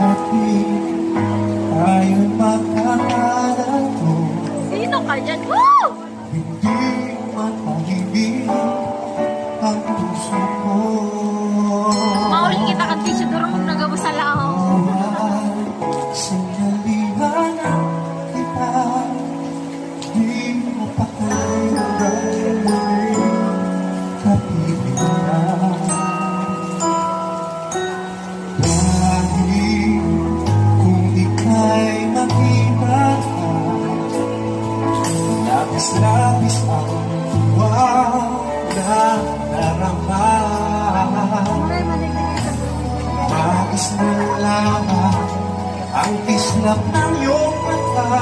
at di tayo magkakalanto. Sino ka dyan? Woo! Hindi matahimik ang puso ko. Mauli kita ka tissue durong nagabo sa lao. Sinalihanan kita, di mo pa kailangan kapiling na. Dahil kung ika'y makita ka, labis-labis ang wala narama. Nais na lamang ang kislap ng iyong mata.